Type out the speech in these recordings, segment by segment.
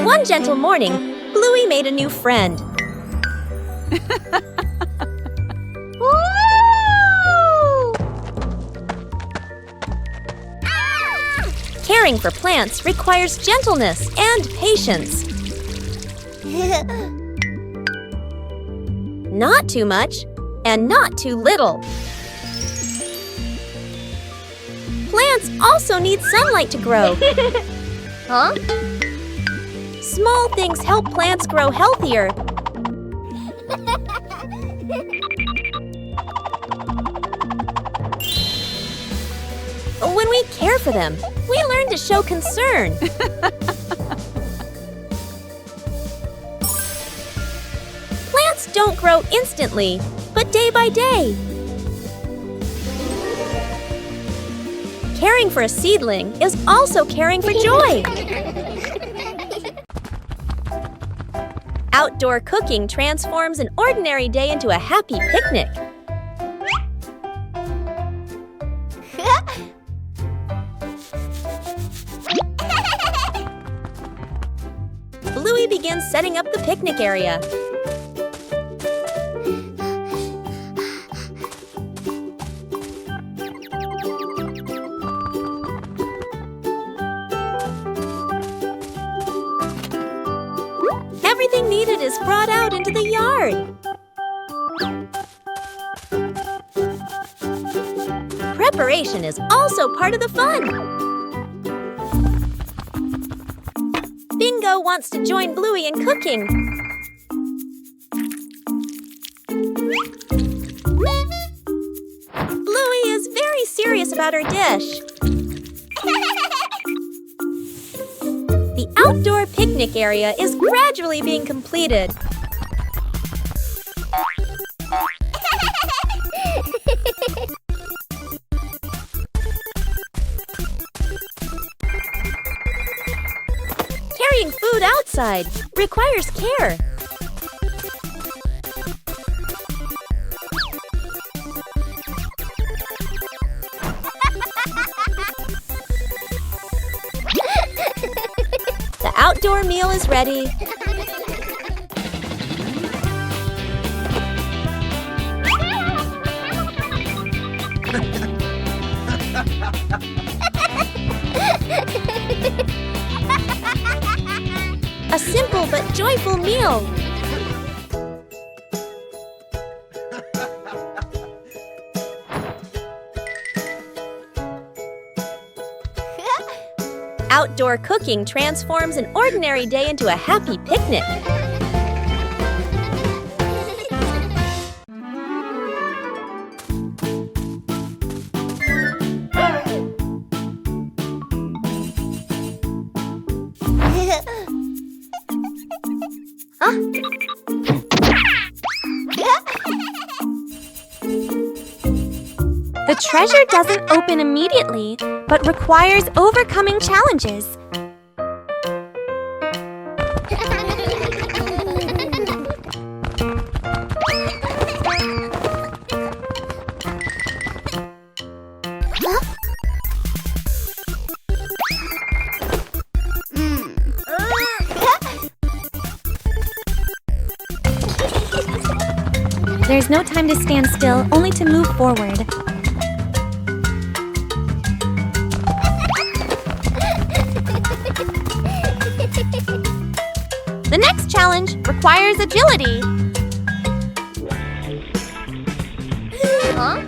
One gentle morning, Bluey made a new friend. Caring for plants requires gentleness and patience. Not too much and not too little. Plants also need sunlight to grow. Huh? Small things help plants grow healthier. When we care for them, we learn to show concern. Plants don't grow instantly, but day by day. Caring for a seedling is also caring for joy. Outdoor cooking transforms an ordinary day into a happy picnic. Bluey begins setting up the picnic area. Everything needed is brought out into the yard. Preparation is also part of the fun. Bingo wants to join Bluey in cooking. Bluey is very serious about her dish. The outdoor picnic area is gradually being completed. Carrying food outside requires care. The outdoor meal is ready. A simple but joyful meal. Outdoor cooking transforms an ordinary day into a happy picnic. The treasure doesn't open immediately, but requires overcoming challenges. There's no time to stand still, only to move forward. The next challenge requires agility. Huh?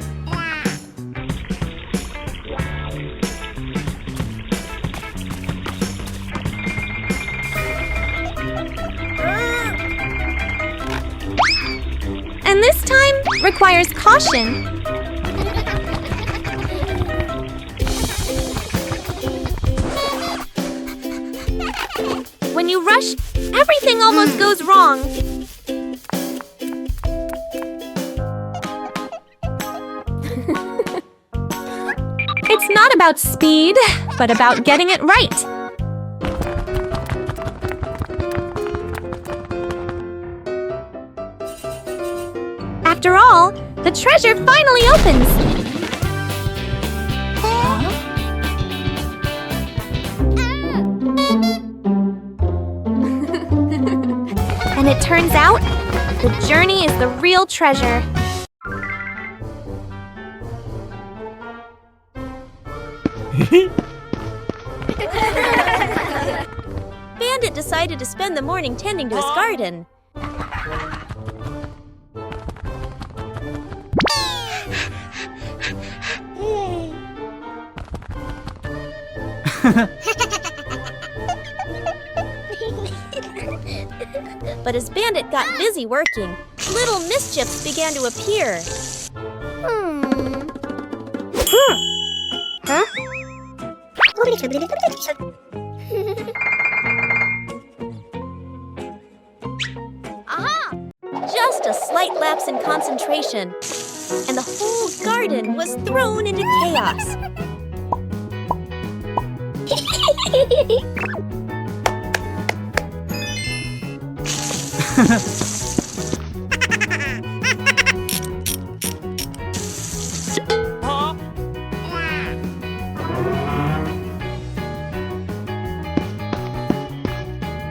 And this time requires caution. When you rush, everything almost goes wrong. It's not about speed, but about getting it right. After all, the treasure finally opens. it turns out, the journey is the real treasure. Bandit decided to spend the morning tending to his garden. But as Bandit got busy working, little mischiefs began to appear. Huh? Just a slight lapse in concentration, and the whole garden was thrown into chaos.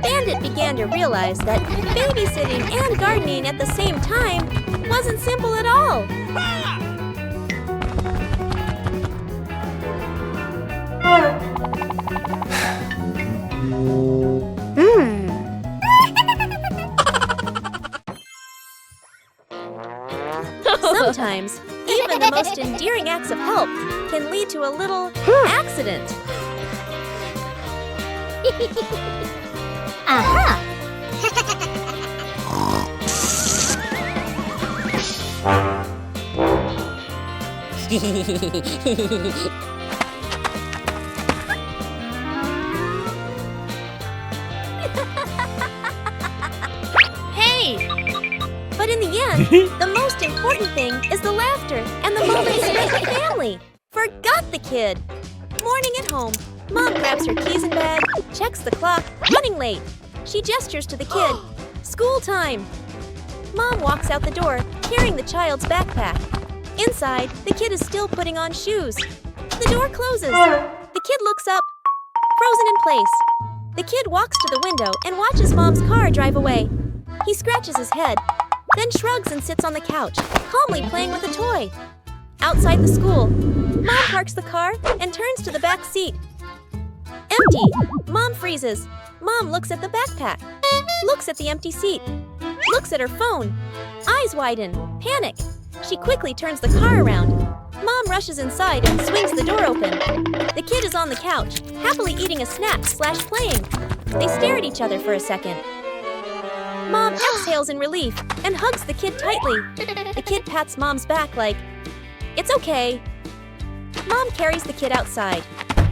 Bandit began to realize that babysitting and gardening at the same time wasn't simple at all. Sometimes, even the most endearing acts of help can lead to a little accident. Aha! Hey! But in the end, the most important thing is the laughter and the moments spent with family. Forgot the kid. Morning at home, Mom grabs her keys and bag, checks the clock, running late. She gestures to the kid. School time! Mom walks out the door, carrying the child's backpack. Inside, the kid is still putting on shoes. The door closes. The kid looks up, frozen in place. The kid walks to the window and watches Mom's car drive away. He scratches his head, then shrugs and sits on the couch, calmly playing with a toy. Outside the school, Mom parks the car and turns to the back seat. Empty. Mom freezes. Mom looks at the backpack, looks at the empty seat, looks at her phone. Eyes widen. Panic. She quickly turns the car around. Mom rushes inside and swings the door open. The kid is on the couch, happily eating a snack/playing. They stare at each other for a second. Mom exhales in relief and hugs the kid tightly. The kid pats Mom's back like, "It's okay." Mom carries the kid outside,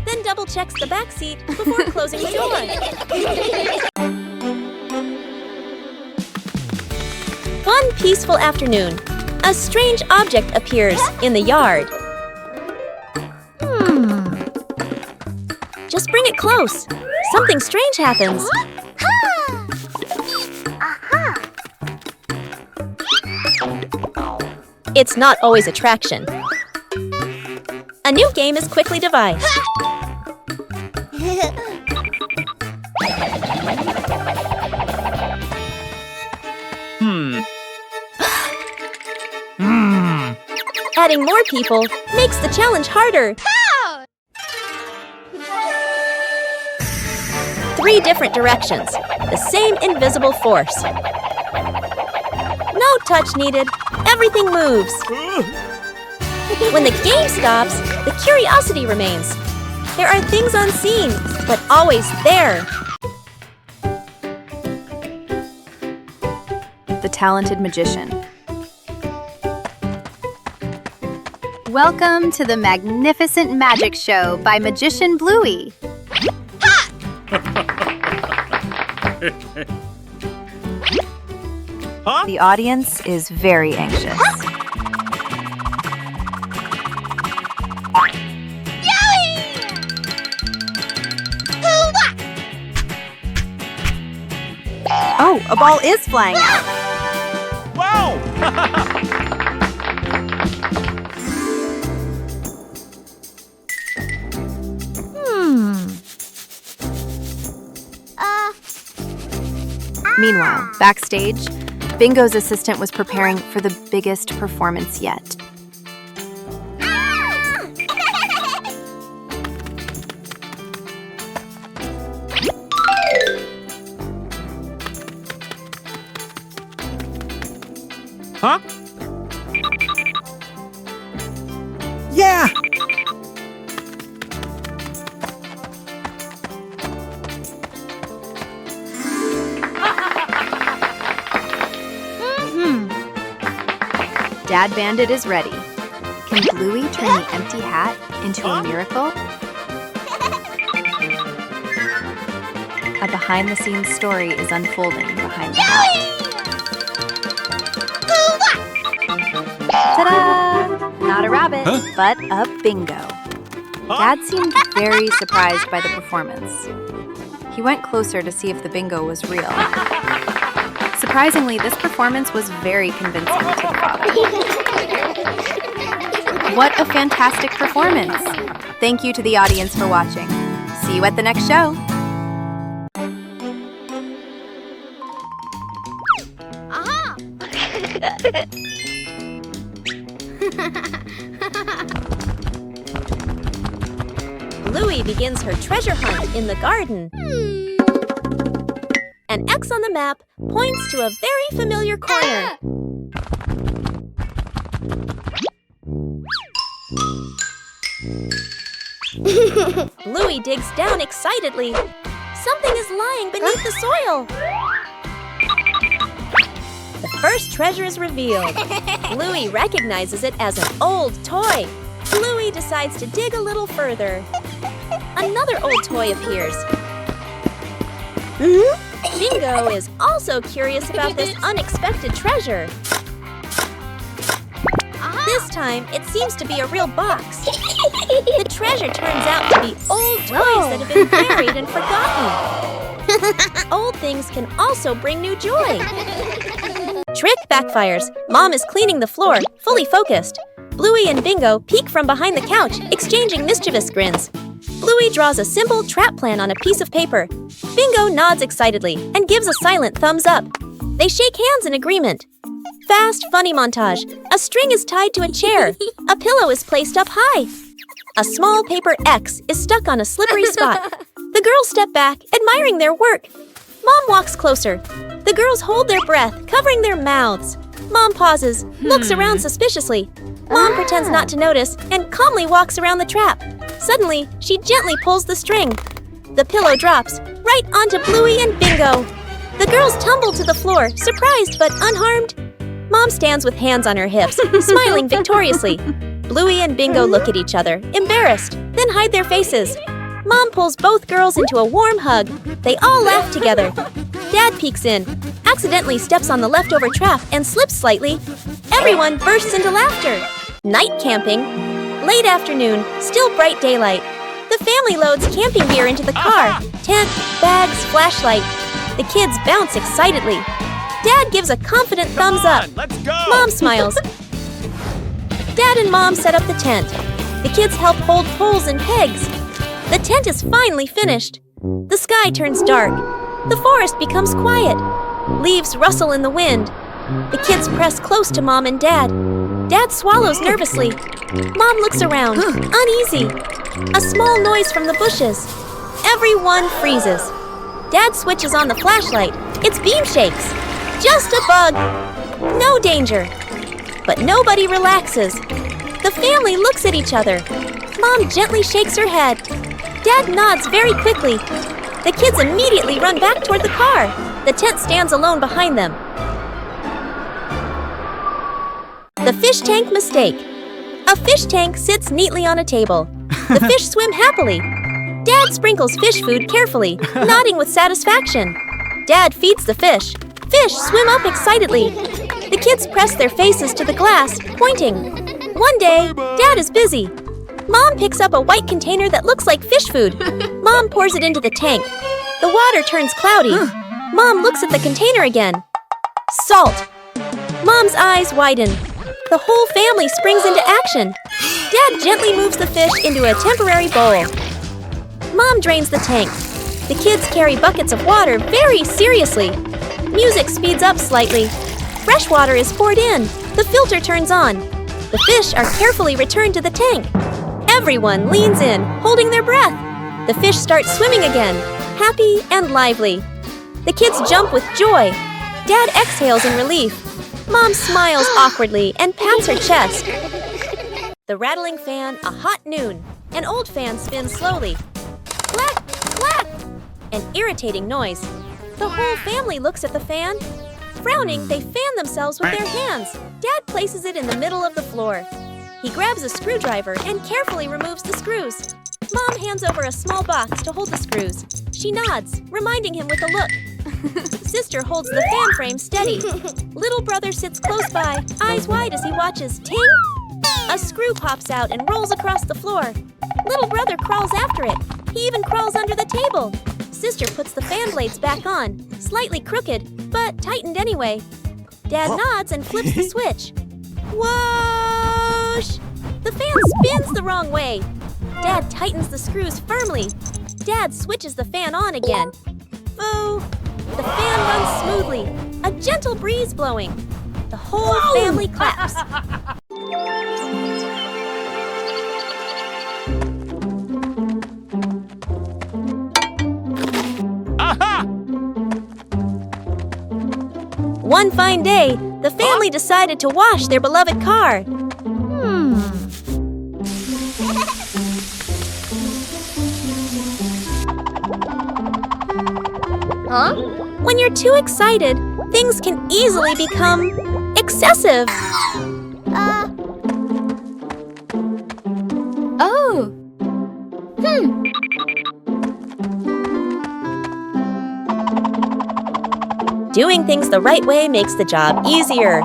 then double-checks the back seat before closing the door. One peaceful afternoon, a strange object appears in the yard. Just bring it close. Something strange happens. It's not always attraction. A new game is quickly devised. Adding more people makes the challenge harder. 3 different directions, the same invisible force. No touch needed, everything moves. When the game stops, the curiosity remains. There are things unseen, but always there. The Talented Magician. Welcome to the magnificent magic show by Magician Bluey. The audience is very anxious. Oh, a ball is flying out. Wow! Meanwhile, backstage, Bingo's assistant was preparing for the biggest performance yet. Huh? Yeah! Dad Bandit is ready. Can Bluey turn the empty hat into a miracle? A behind-the-scenes story is unfolding behind the hat. Ta-da! Not a rabbit, but a bingo. Dad seemed very surprised by the performance. He went closer to see if the bingo was real. Surprisingly, this performance was very convincing to the father. What a fantastic performance! Thank you to the audience for watching. See you at the next show. Bluey begins her treasure hunt in the garden. An X on the map points to a very familiar corner. Bluey digs down excitedly. Something is lying beneath the soil. The first treasure is revealed. Bluey recognizes it as an old toy. Bluey decides to dig a little further. Another old toy appears. Bingo is also curious about this unexpected treasure. This time, it seems to be a real box. The treasure turns out to be old toys that have been buried and forgotten. Old things can also bring new joy. Trick backfires. Mom is cleaning the floor, fully focused. Bluey and Bingo peek from behind the couch, exchanging mischievous grins. Bluey draws a simple trap plan on a piece of paper. Bingo nods excitedly and gives a silent thumbs up. They shake hands in agreement. Fast, funny montage. A string is tied to a chair. A pillow is placed up high. A small paper X is stuck on a slippery spot. The girls step back, admiring their work. Mom walks closer. The girls hold their breath, covering their mouths. Mom pauses, looks around suspiciously. Mom pretends not to notice and calmly walks around the trap. Suddenly, she gently pulls the string. The pillow drops right onto Bluey and Bingo. The girls tumble to the floor, surprised but unharmed. Mom stands with hands on her hips, smiling victoriously. Bluey and Bingo look at each other, embarrassed, then hide their faces. Mom pulls both girls into a warm hug. They all laugh together. Dad peeks in, accidentally steps on the leftover trap and slips slightly. Everyone bursts into laughter. Night camping. Late afternoon, still bright daylight. The family loads camping gear into the car. Tent, bags, flashlight. The kids bounce excitedly. Dad gives a confident thumbs up. Let's go! Mom smiles. Dad and Mom set up the tent. The kids help hold poles and pegs. The tent is finally finished. The sky turns dark. The forest becomes quiet. Leaves rustle in the wind. The kids press close to Mom and Dad. Dad swallows nervously. Mom looks around, uneasy. A small noise from the bushes. Everyone freezes. Dad switches on the flashlight. Its beam shakes. Just a bug. No danger. But nobody relaxes. The family looks at each other. Mom gently shakes her head. Dad nods very quickly. The kids immediately run back toward the car. The tent stands alone behind them. The fish tank mistake. A fish tank sits neatly on a table. The fish swim happily. Dad sprinkles fish food carefully, nodding with satisfaction. Dad feeds the fish. Fish swim up excitedly. The kids press their faces to the glass, pointing. One day, Dad is busy. Mom picks up a white container that looks like fish food. Mom pours it into the tank. The water turns cloudy. Mom looks at the container again. Salt. Mom's eyes widen. The whole family springs into action. Dad gently moves the fish into a temporary bowl. Mom drains the tank. The kids carry buckets of water very seriously. Music speeds up slightly. Fresh water is poured in. The filter turns on. The fish are carefully returned to the tank. Everyone leans in, holding their breath. The fish start swimming again, happy and lively. The kids jump with joy. Dad exhales in relief. Mom smiles awkwardly and pats her chest. The rattling fan, a hot noon. An old fan spins slowly. Clack, clack! An irritating noise. The whole family looks at the fan. Frowning, they fan themselves with their hands. Dad places it in the middle of the floor. He grabs a screwdriver and carefully removes the screws. Mom hands over a small box to hold the screws. She nods, reminding him with a look. Sister holds the fan frame steady. Little brother sits close by, eyes wide as he watches. Ting! A screw pops out and rolls across the floor. Little brother crawls after it. He even crawls under the table. Sister puts the fan blades back on, slightly crooked, but tightened anyway. Dad nods and flips the switch. Whoosh! The fan spins the wrong way. Dad tightens the screws firmly. Dad switches the fan on again. Boo! The fan runs smoothly, a gentle breeze blowing. The whole family claps. Aha! One fine day, the family decided to wash their beloved car. When you're too excited, things can easily become excessive. Oh. Doing things the right way makes the job easier.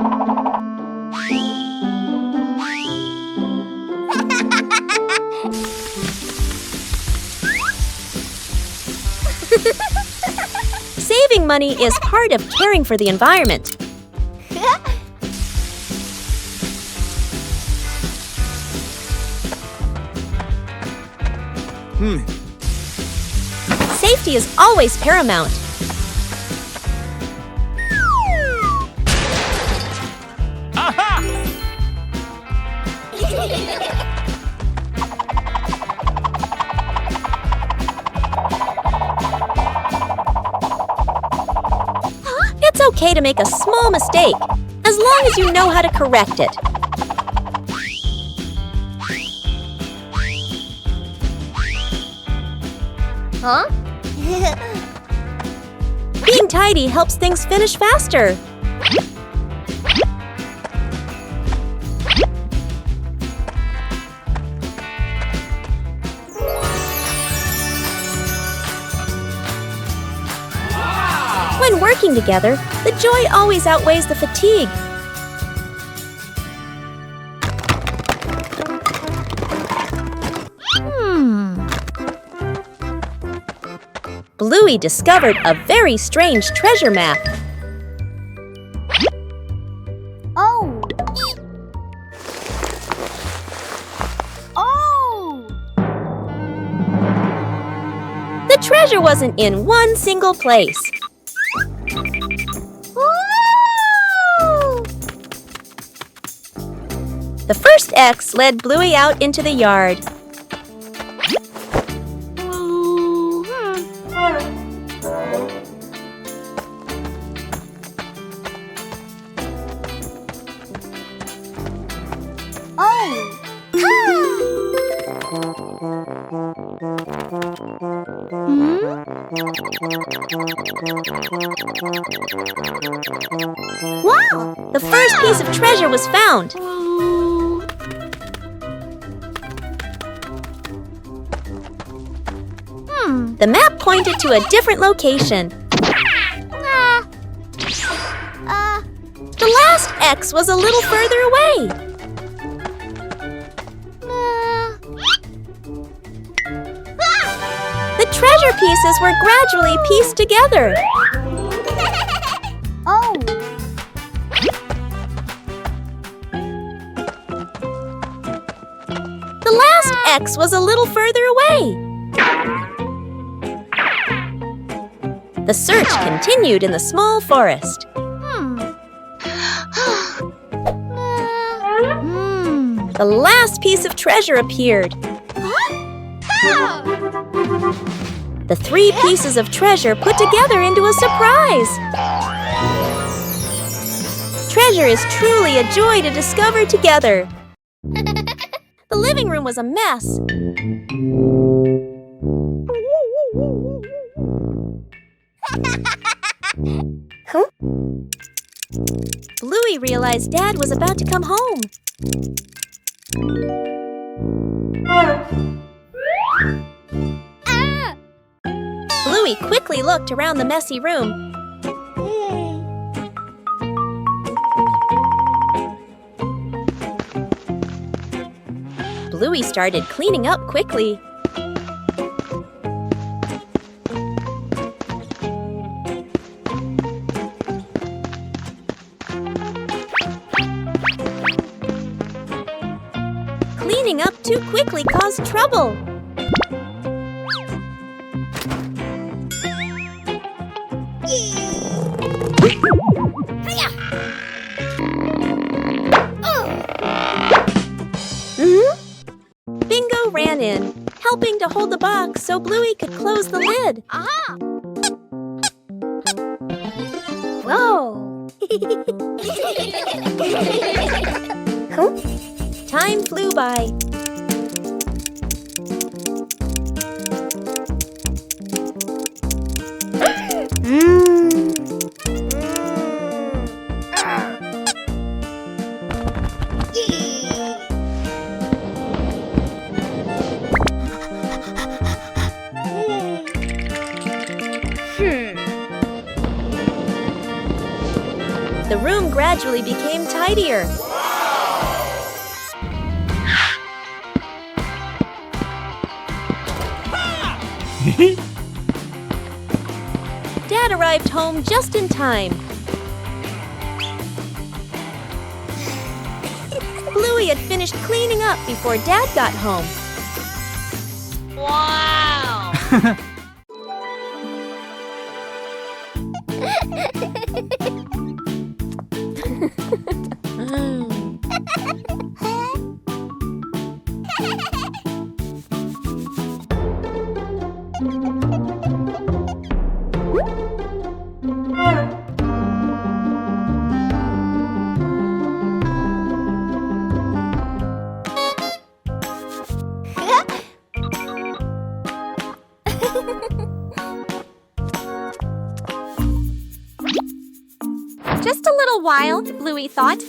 Saving money is part of caring for the environment. Safety is always paramount. Aha! It's okay to make a small mistake, as long as you know how to correct it. Being tidy helps things finish faster. When working together, the joy always outweighs the fatigue. Bluey discovered a very strange treasure map. Oh! Oh! The treasure wasn't in one single place. The first X led Bluey out into the yard. Wow! The first piece of treasure was found. The map pointed to a different location. The last X was a little further away. The treasure pieces were gradually pieced together. Oh! The last X was a little further away. The search continued in the small forest. The last piece of treasure appeared. The 3 pieces of treasure put together into a surprise. Treasure is truly a joy to discover together. The living room was a mess. Bluey realized Dad was about to come home. Bluey quickly looked around the messy room. Bluey started cleaning up quickly. Cleaning up too quickly caused trouble. Bingo ran in, helping to hold the box so Bluey could close the lid. Whoa! Time flew by. The room gradually became tidier. Dad arrived home just in time. Bluey had finished cleaning up before Dad got home. Wow! Just a little while, Bluey thought.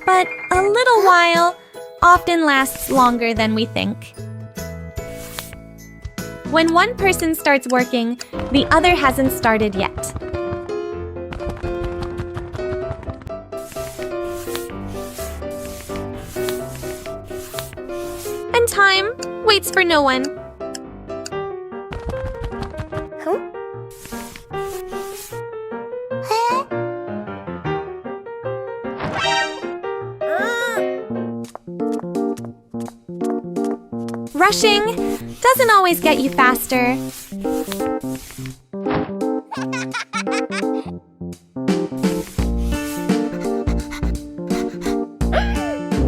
But a little while often lasts longer than we think. When one person starts working, the other hasn't started yet. And time waits for no one. Rushing doesn't always get you faster.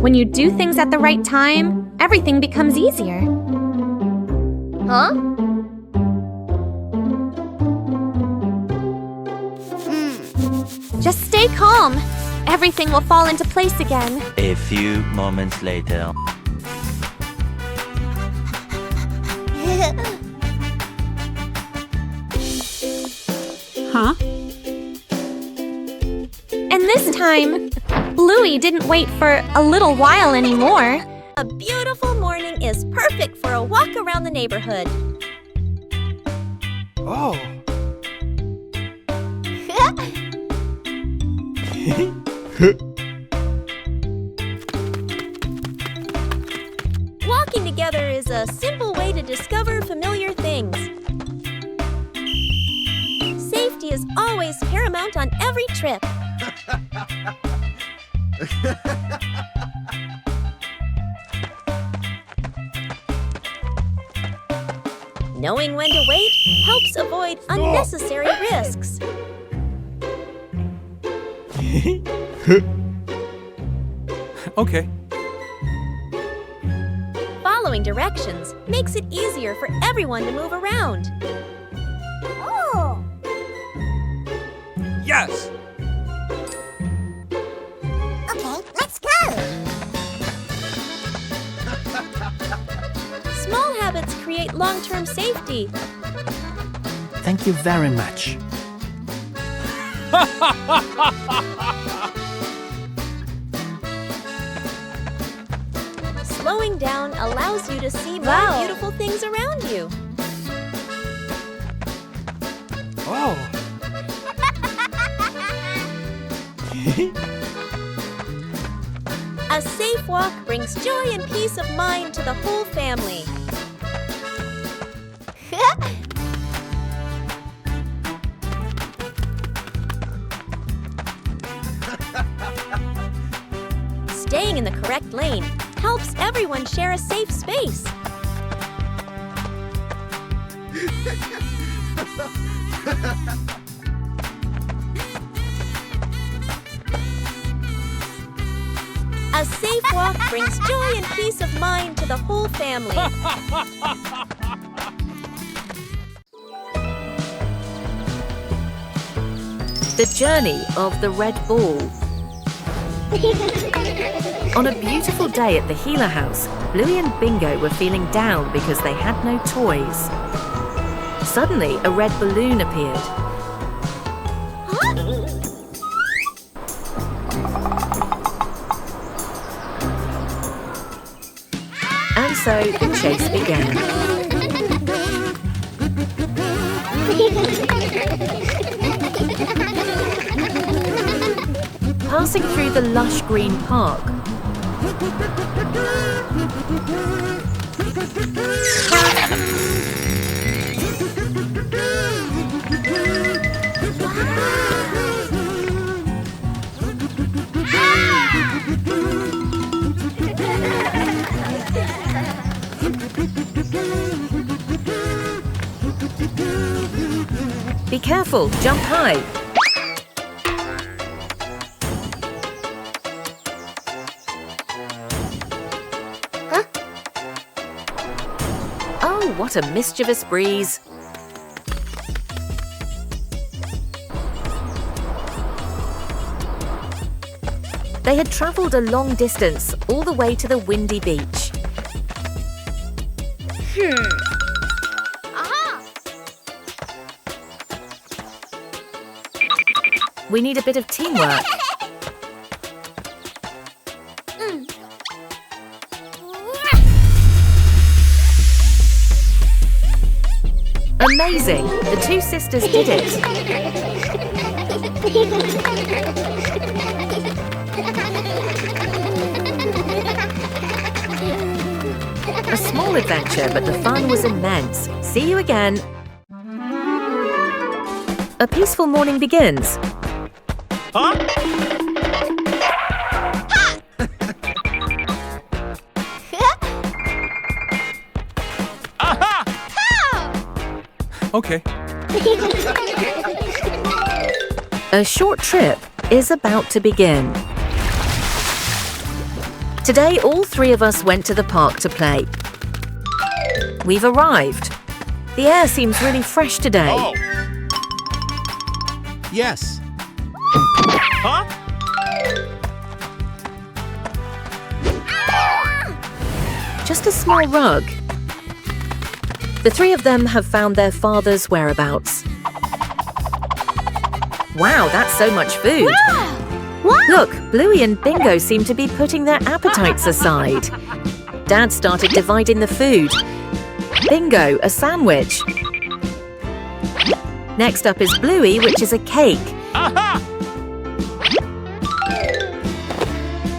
When you do things at the right time, everything becomes easier. Huh? Just stay calm. Everything will fall into place again. A few moments later. Huh? And this time, Bluey didn't wait for a little while anymore. A beautiful morning is perfect for a walk around the neighborhood. Oh. Walking together is a simple way to discover familiar things. Safety is always paramount on every trip. Knowing when to wait helps avoid unnecessary risks. Okay. Following directions makes it easier for everyone to move around. Oh! Yes! Okay, let's go! Small habits create long-term safety. Thank you very much. Slowing down allows you to see more beautiful things around you. Oh! A safe walk brings joy and peace of mind to the whole family. Staying in the correct lane helps everyone share a safe space. A safe walk brings joy and peace of mind to the whole family. The journey of the red ball. On a beautiful day at the Healer House, Bluey and Bingo were feeling down because they had no toys. Suddenly, a red balloon appeared. And so the chase began. Passing through the lush green park. Be careful, jump high. Oh, what a mischievous breeze. They had travelled a long distance, all the way to the windy beach. We need a bit of teamwork. Amazing! The two sisters did it. A small adventure, but the fun was immense. See you again. A peaceful morning begins. Huh? Okay. A short trip is about to begin. Today, all three of us went to the park to play. We've arrived. The air seems really fresh today. Oh. Yes. Huh? Just a small rug. The three of them have found their father's whereabouts. Wow, that's so much food. Look, Bluey and Bingo seem to be putting their appetites aside. Dad started dividing the food. Bingo, a sandwich. Next up is Bluey, which is a cake. Aha!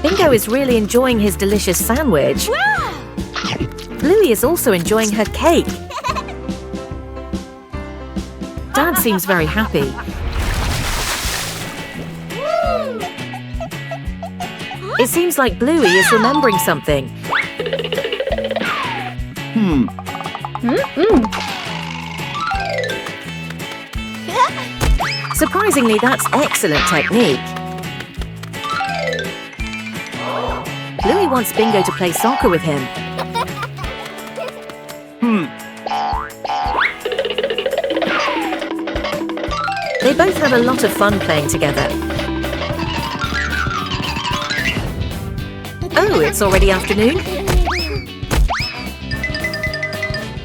Bingo is really enjoying his delicious sandwich. Bluey is also enjoying her cake. Dad seems very happy. It seems like Bluey is remembering something. Surprisingly, that's excellent technique. Bluey wants Bingo to play soccer with him. They both had a lot of fun playing together. Oh, it's already afternoon?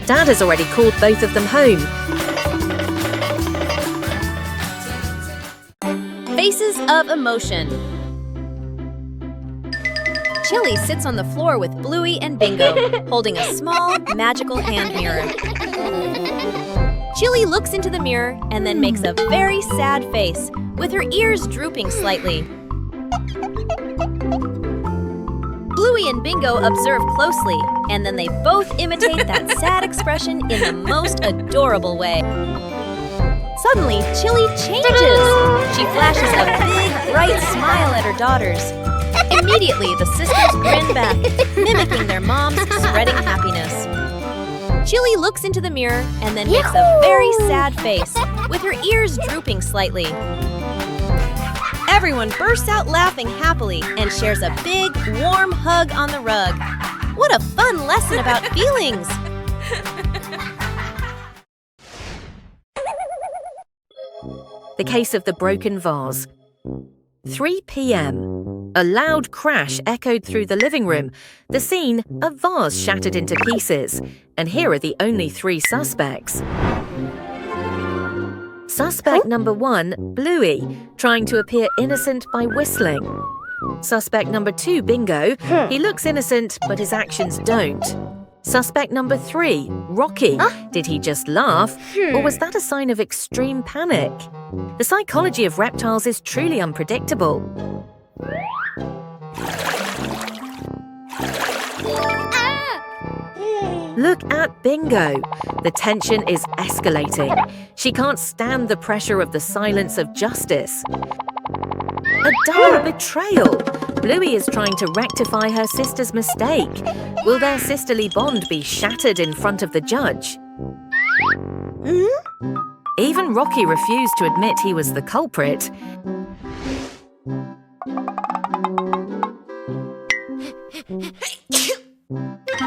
Dad has already called both of them home. Faces of emotion. Chili sits on the floor with Bluey and Bingo, holding a small, magical hand mirror. Chili looks into the mirror and then makes a very sad face, with her ears drooping slightly. Bluey and Bingo observe closely, and then they both imitate that sad expression in the most adorable way. Suddenly, Chili changes. She flashes a big, bright smile at her daughters. Immediately, the sisters grin back, mimicking their mom's spreading happiness. Chili looks into the mirror and then makes a very sad face, with her ears drooping slightly. Everyone bursts out laughing happily and shares a big, warm hug on the rug. What a fun lesson about feelings! The case of the broken vase. 3 p.m. A loud crash echoed through the living room. The scene, a vase shattered into pieces. And here are the only 3 suspects. Suspect number 1, Bluey, trying to appear innocent by whistling. Suspect number 2, Bingo. He looks innocent, but his actions don't. Suspect number 3, Rocky. Did he just laugh, or was that a sign of extreme panic? The psychology of reptiles is truly unpredictable. Look at Bingo. The tension is escalating. She can't stand the pressure of the silence of justice. A double betrayal. Bluey is trying to rectify her sister's mistake. Will their sisterly bond be shattered in front of the judge? Even Rocky refused to admit he was the culprit.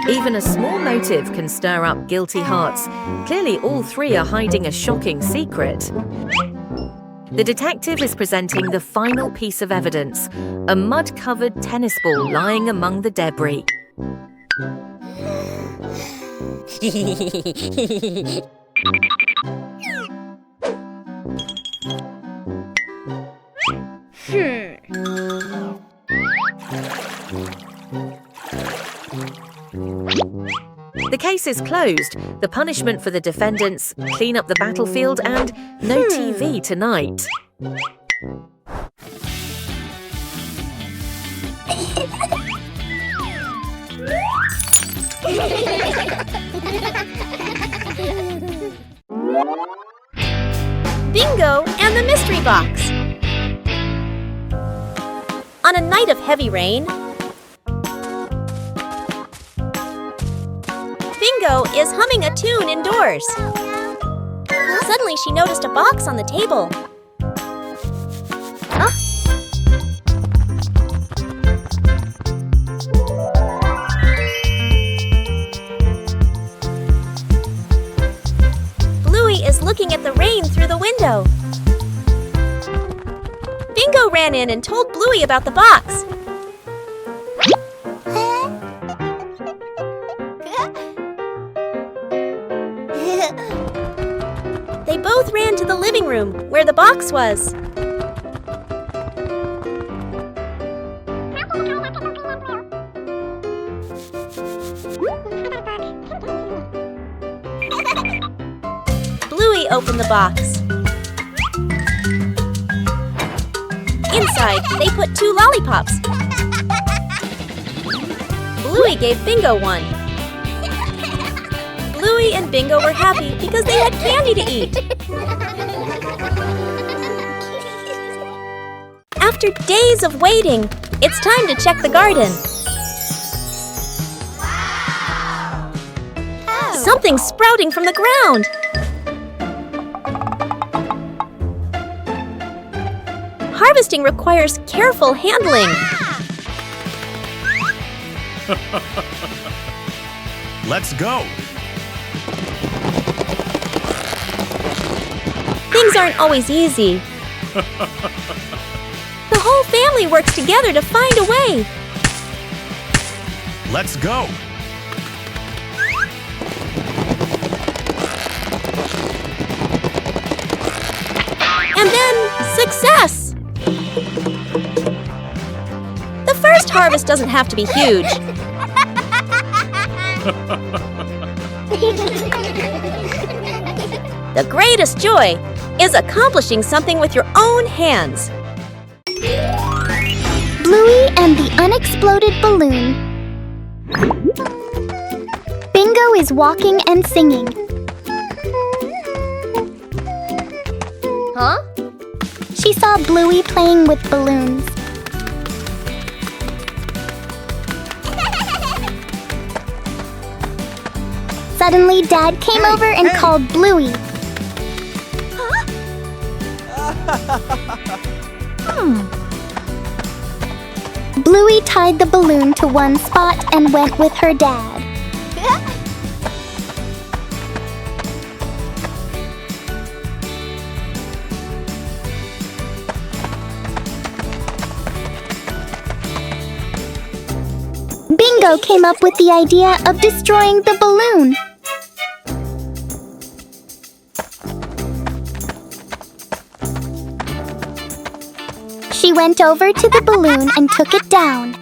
Even a small motive can stir up guilty hearts. Clearly, all 3 are hiding a shocking secret. The detective is presenting the final piece of evidence, a mud-covered tennis ball lying among the debris. The case is closed. The punishment for the defendants: clean up the battlefield and no TV tonight. Bingo and the mystery box. On a night of heavy rain, Bingo is humming a tune indoors. Suddenly, she noticed a box on the table. Bluey is looking at the rain through the window. Bingo ran in and told Bluey about the box. They both ran to the living room, where the box was. Bluey opened the box. Inside, they put 2 lollipops. Bluey gave Bingo one. Bluey and Bingo were happy because they had candy to eat. After days of waiting, It's time to check the garden. Something's sprouting from the ground. Harvesting requires careful handling. Let's go. Things aren't always easy. The whole family works together to find a way. Let's go. And then, success! The first harvest doesn't have to be huge. The greatest joy is accomplishing something with your own hands. Bluey and the unexploded balloon. Bingo is walking and singing. Huh? She saw Bluey playing with balloons. Suddenly, Dad came over and called Bluey. Bluey tied the balloon to one spot and went with her dad. Bingo came up with the idea of destroying the balloon. She went over to the balloon and took it down.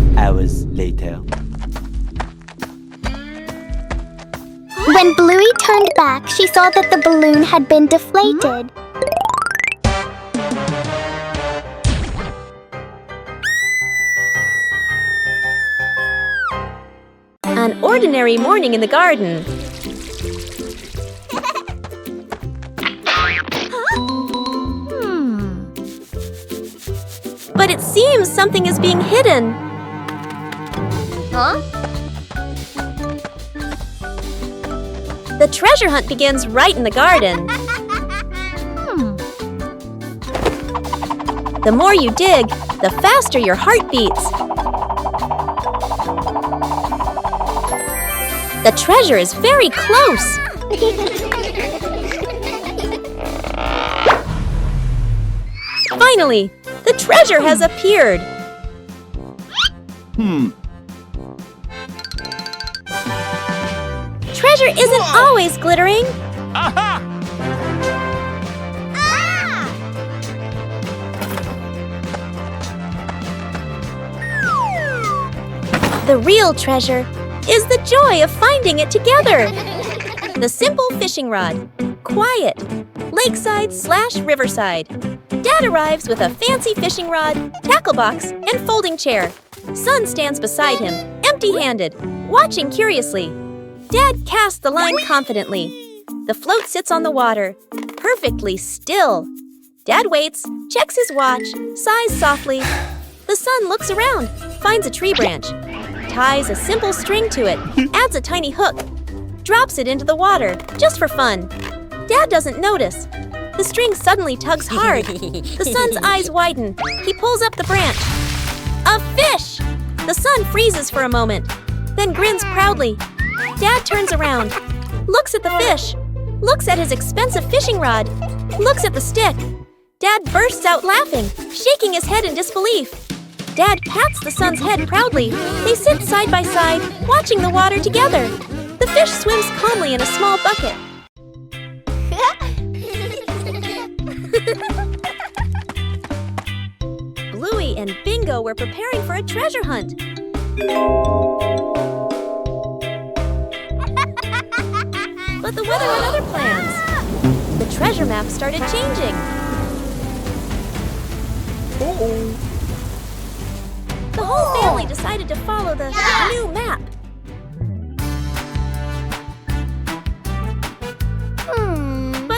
2 hours later. When Bluey turned back, she saw that the balloon had been deflated. An ordinary morning in the garden. But it seems something is being hidden. Huh? The treasure hunt begins right in the garden. The more you dig, the faster your heart beats. The treasure is very close. Finally, the treasure has appeared. Treasure isn't always glittering. Aha! The real treasure is the joy of finding it together. The simple fishing rod. Quiet. Lakeside/riverside. Dad arrives with a fancy fishing rod, tackle box, and folding chair. Son stands beside him, empty-handed, watching curiously. Dad casts the line confidently. The float sits on the water, perfectly still. Dad waits, checks his watch, sighs softly. The son looks around, finds a tree branch, ties a simple string to it, adds a tiny hook, drops it into the water, just for fun. Dad doesn't notice. The string suddenly tugs hard. The son's eyes widen. He pulls up the branch. A fish! The son freezes for a moment, then grins proudly. Dad turns around, looks at the fish, looks at his expensive fishing rod, looks at the stick. Dad bursts out laughing, shaking his head in disbelief. Dad pats the son's head proudly. They sit side by side, watching the water together. The fish swims calmly in a small bucket. Bluey and Bingo were preparing for a treasure hunt. But the weather had other plans. The treasure map started changing. The whole family decided to follow the new map.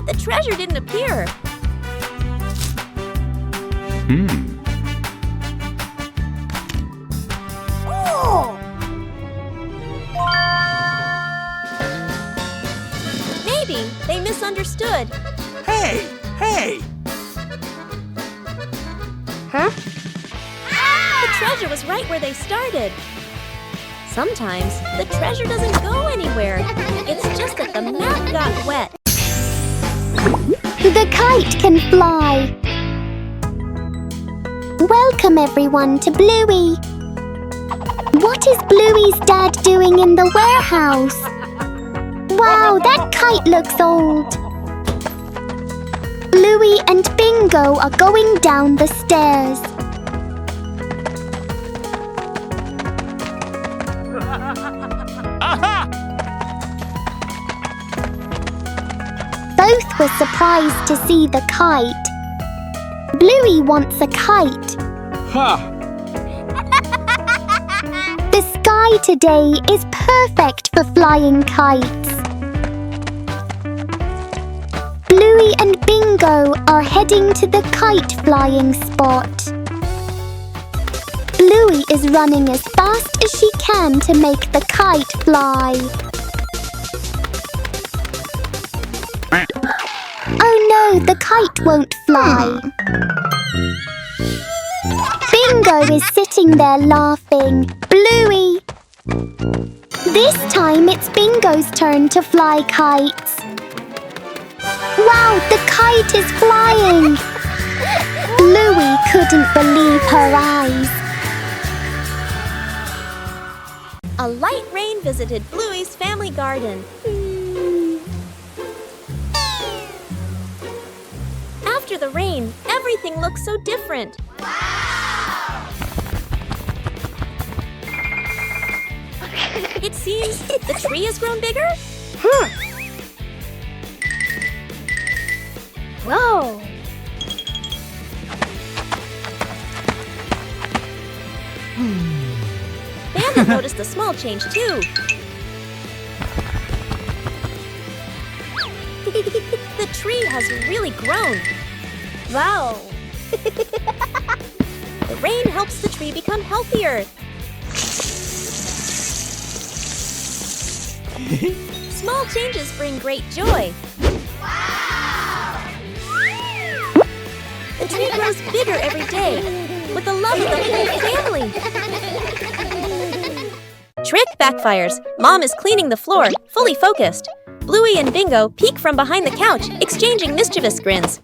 the treasure didn't appear. Maybe they misunderstood. Hey! Hey! The treasure was right where they started. Sometimes the treasure doesn't go anywhere. It's just that the map got wet. The kite can fly. Welcome everyone to Bluey. What is Bluey's dad doing in the warehouse? Wow, that kite looks old. Bluey and Bingo are going down the stairs. Aha! Both were surprised to see the kite. Bluey wants a kite. The sky today is perfect for flying kites. Bluey and Bingo are heading to the kite flying spot. Bluey is running as fast as she can to make the kite fly. Oh no, the kite won't fly. Bingo is sitting there laughing. Bluey! This time it's Bingo's turn to fly kites. Wow, the kite is flying! Bluey couldn't believe her eyes. A light rain visited Bluey's family garden. After the rain, everything looks so different. It seems the tree has grown bigger. Whoa! Bandit noticed the small change too. The tree has really grown. Wow! The rain helps the tree become healthier. Small changes bring great joy. The tree grows bigger every day with the love of the whole family. Trick backfires. Mom is cleaning the floor, fully focused. Bluey and Bingo peek from behind the couch, exchanging mischievous grins.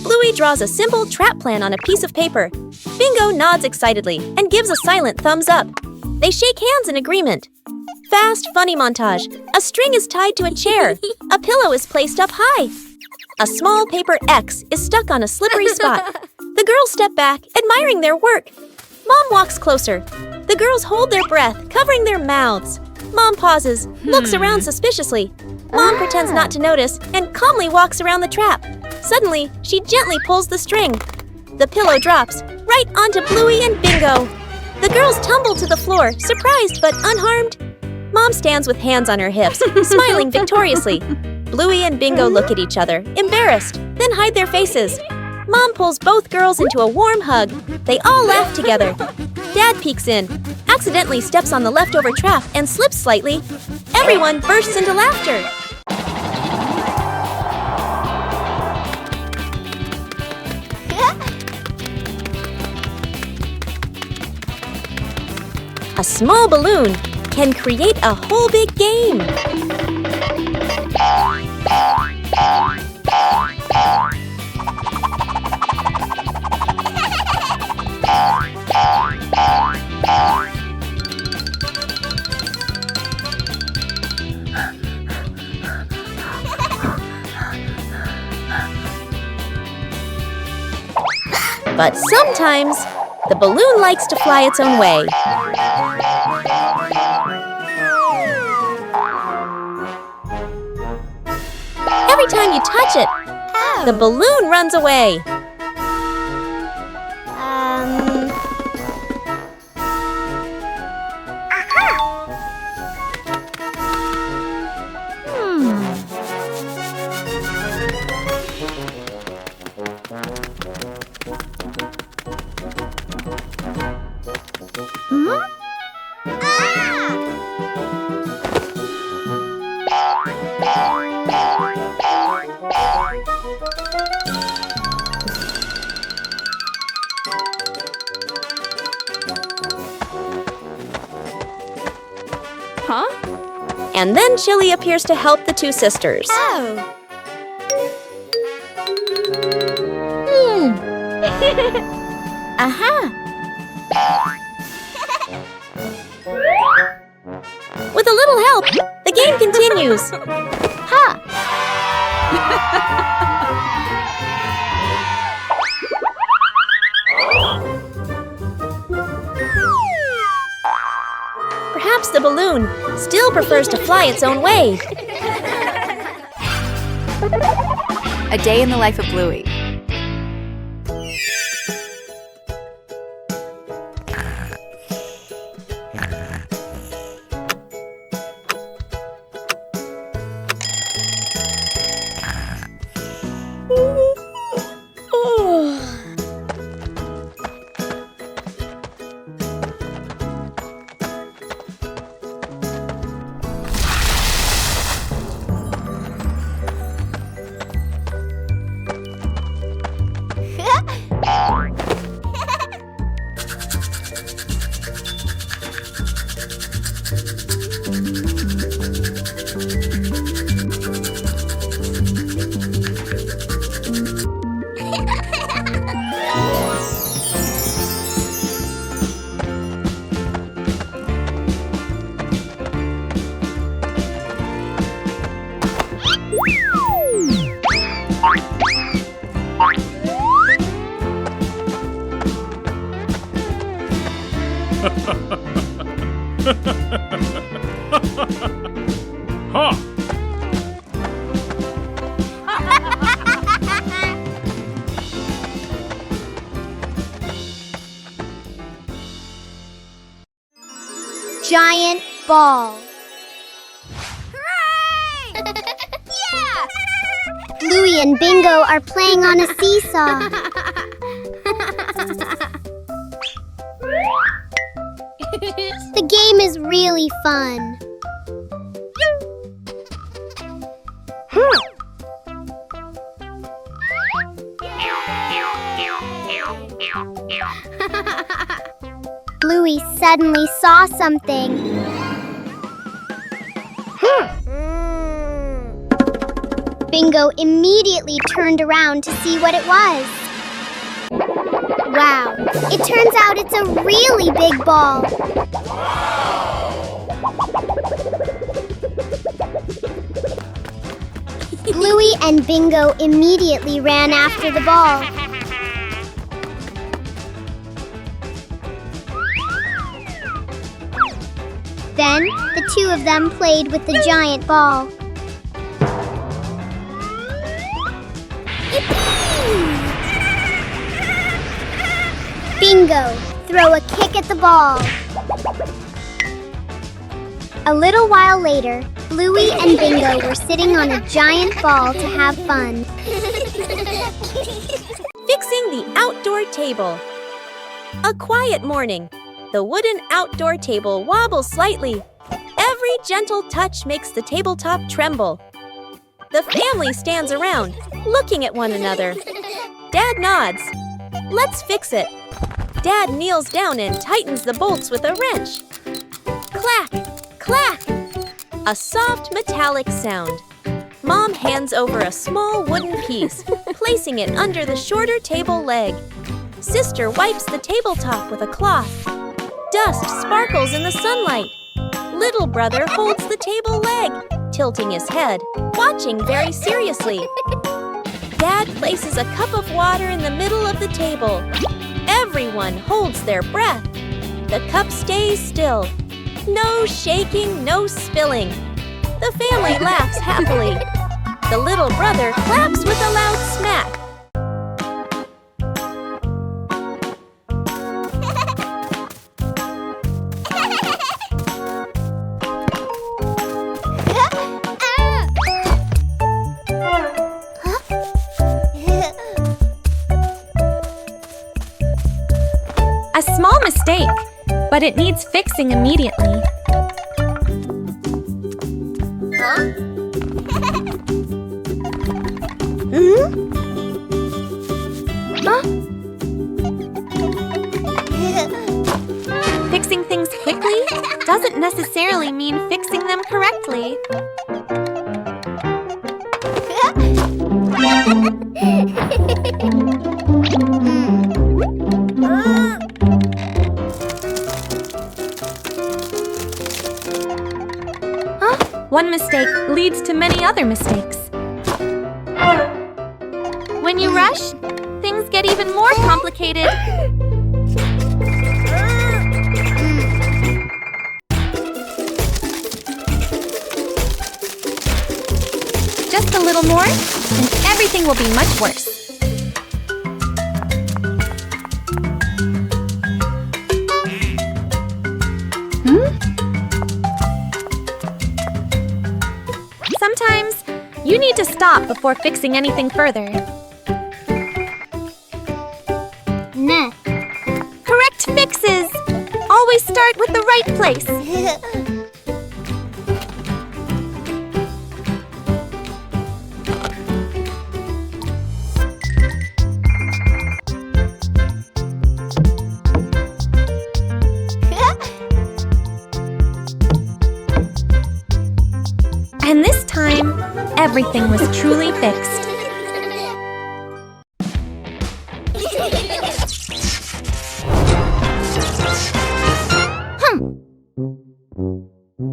Bluey draws a simple trap plan on a piece of paper. Bingo nods excitedly and gives a silent thumbs up. They shake hands in agreement. Fast, funny montage. A string is tied to a chair. A pillow is placed up high. A small paper X is stuck on a slippery spot. The girls step back, admiring their work. Mom walks closer. The girls hold their breath, covering their mouths. Mom pauses, looks around suspiciously. Mom pretends not to notice and calmly walks around the trap. Suddenly, she gently pulls the string. The pillow drops right onto Bluey and Bingo. The girls tumble to the floor, surprised but unharmed. Mom stands with hands on her hips, smiling victoriously. Bluey and Bingo look at each other, embarrassed, then hide their faces. Mom pulls both girls into a warm hug. They all laugh together. Dad peeks in, accidentally steps on the leftover trap and slips slightly. Everyone bursts into laughter. A small balloon can create a whole big game. But sometimes, the balloon likes to fly its own way. Every time you touch it, the balloon runs away. Huh? And then Chili appears to help the two sisters. Oh. Aha! With a little help, the game continues. Ha! Perhaps the balloon still prefers to fly its own way. A day in the life of Bluey. Huh. Giant ball. Bluey and Bingo are playing on a seesaw. The game is really fun. Bluey suddenly saw something. Bingo immediately turned around to see what it was. Wow, it turns out it's a really big ball. Bluey and Bingo immediately ran after the ball. Then, the two of them played with the giant ball. Bingo, throw a kick at the ball. A little while later, Bluey and Bingo were sitting on a giant ball to have fun. Fixing the outdoor table. A quiet morning. The wooden outdoor table wobbles slightly. Every gentle touch makes the tabletop tremble. The family stands around, looking at one another. Dad nods. Let's fix it. Dad kneels down and tightens the bolts with a wrench. Clack, clack. A soft metallic sound. Mom hands over a small wooden piece, placing it under the shorter table leg. Sister wipes the tabletop with a cloth. Dust sparkles in the sunlight. Little brother holds the table leg, tilting his head, watching very seriously. Dad places a cup of water in the middle of the table. Everyone holds their breath. The cup stays still. No shaking, no spilling. The family laughs happily. The little brother claps with a loud smack. A small mistake, but it needs fixing immediately. Fixing things quickly doesn't necessarily mean fixing them correctly. One mistake leads to many other mistakes. When you rush, things get even more complicated. Just a little more, and everything will be much worse. Sometimes, you need to stop before fixing anything further. Nah. Correct fixes! Always start with the right place. And this time, everything was truly fixed.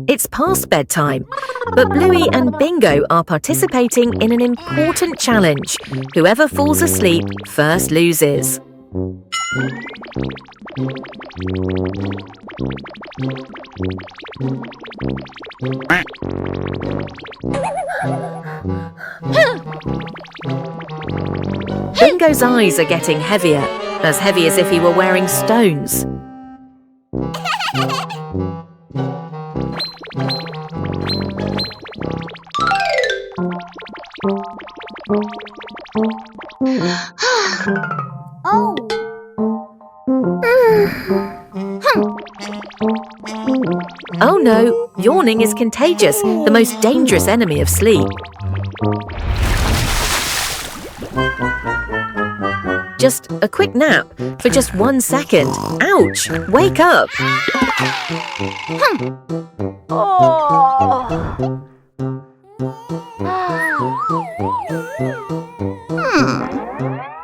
It's past bedtime, but Bluey and Bingo are participating in an important challenge. Whoever falls asleep first loses. Bingo's eyes are getting heavier, as heavy as if he were wearing stones. Oh. Oh no, yawning is contagious, the most dangerous enemy of sleep. Just a quick nap for just 1 second. Ouch! Wake up!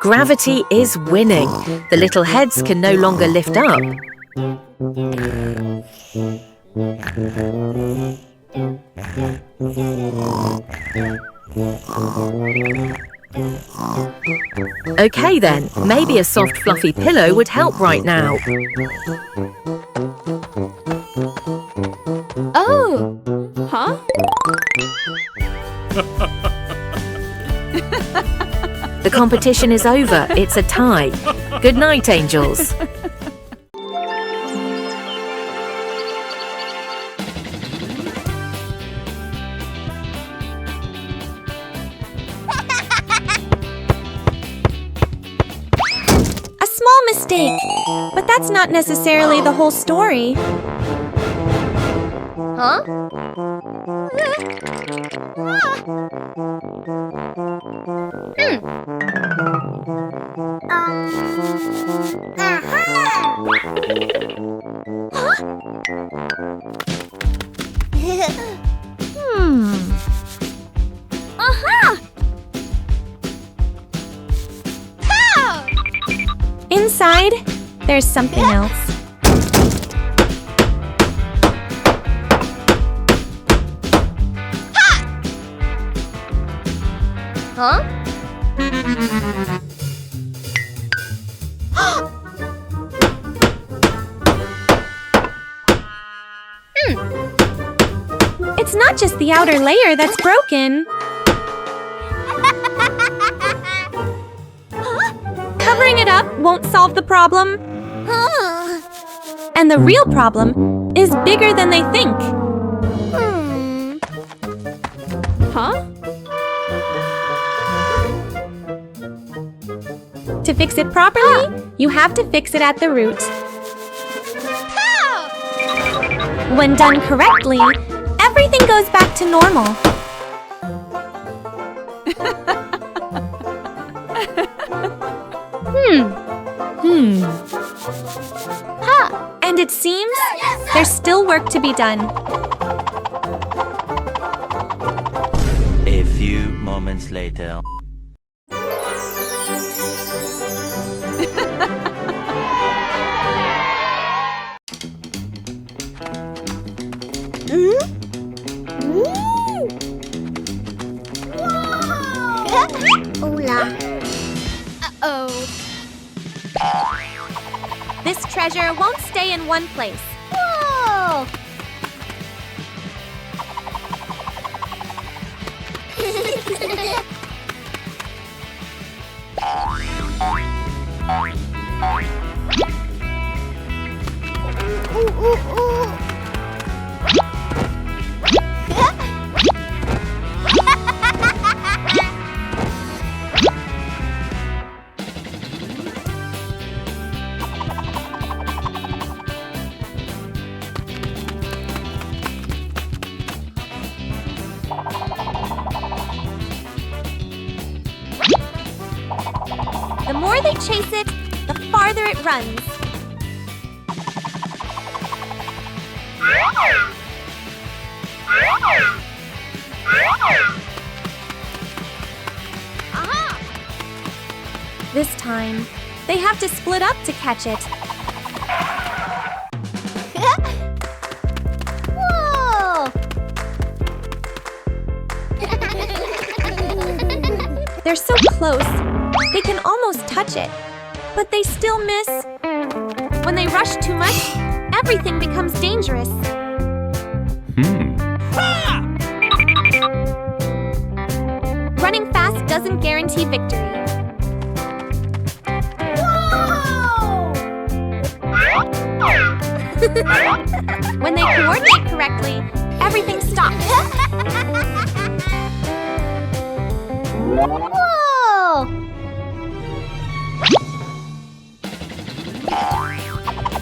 Gravity is winning. The little heads can no longer lift up. Okay then, maybe a soft fluffy pillow would help right now. Oh! Huh? The competition is over. It's a tie. Good night, angels. A small mistake, but that's not necessarily the whole story. Huh? Inside, there's something else. Huh? It's not just the outer layer that's broken. Covering it up won't solve the problem. And the real problem is bigger than they think. Huh? To fix it properly, you have to fix it at the root. When done correctly, everything goes back to normal. And it seems there's still work to be done. A few moments later. Hola. Uh-oh. This treasure won't stay in one place. Whoa! The more they chase it, the farther it runs. This time, they have to split up to catch it. Whoa! They're so close, they can almost touch it, but they still miss. When they rush too much, everything becomes dangerous. Running fast doesn't guarantee victory. When they coordinate correctly, everything stops. Whoa!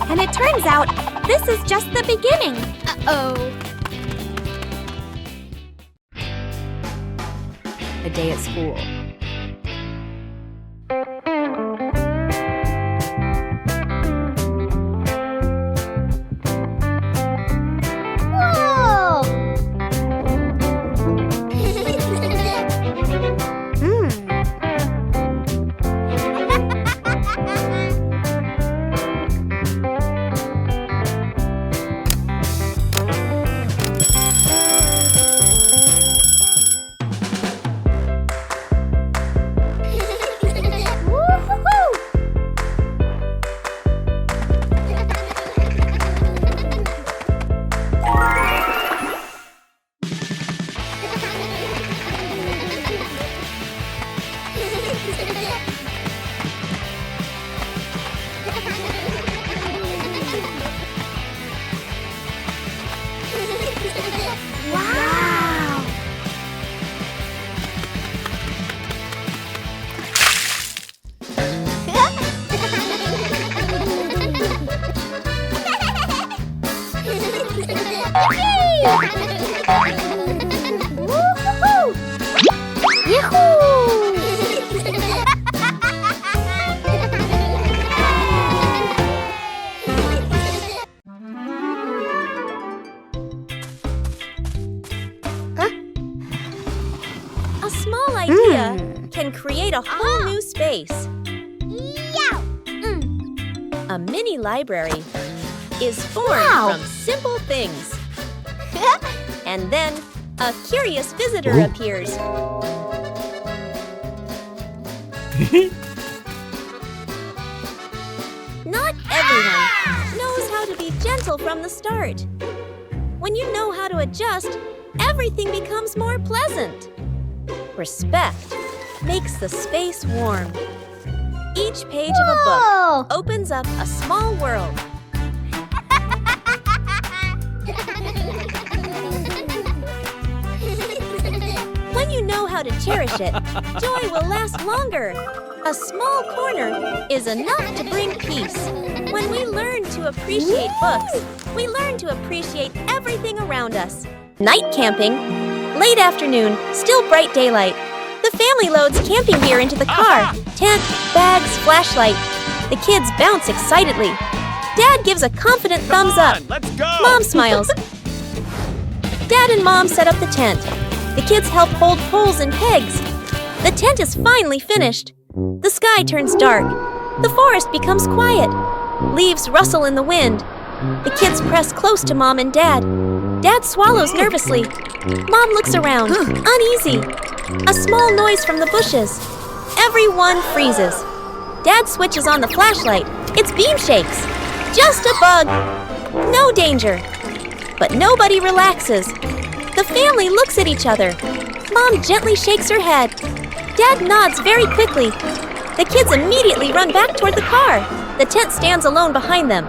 And it turns out, this is just the beginning. Uh-oh. A day at school. Whoa! Wow! Woo-hoo-hoo! Yahoo! A small idea can create a whole new space. A mini library is formed from simple things. And then a curious visitor appears. Not everyone knows how to be gentle from the start. When you know how to adjust, everything becomes more pleasant. Respect makes the space warm. Each page of a book opens up a small world. When you know how to cherish it, joy will last longer. A small corner is enough to bring peace. When we learn to appreciate books, we learn to appreciate everything around us. Night camping. Late afternoon, still bright daylight. The family loads camping gear into the car. Tent, bags, flashlight. The kids bounce excitedly. Dad gives a confident thumbs up. Let's go! Mom smiles. Dad and Mom set up the tent. The kids help hold poles and pegs. The tent is finally finished. The sky turns dark. The forest becomes quiet. Leaves rustle in the wind. The kids press close to Mom and Dad. Dad swallows nervously. Mom looks around, uneasy. A small noise from the bushes. Everyone freezes. Dad switches on the flashlight. Its beam shakes. Just a bug. No danger. But nobody relaxes. The family looks at each other. Mom gently shakes her head. Dad nods very quickly. The kids immediately run back toward the car. The tent stands alone behind them.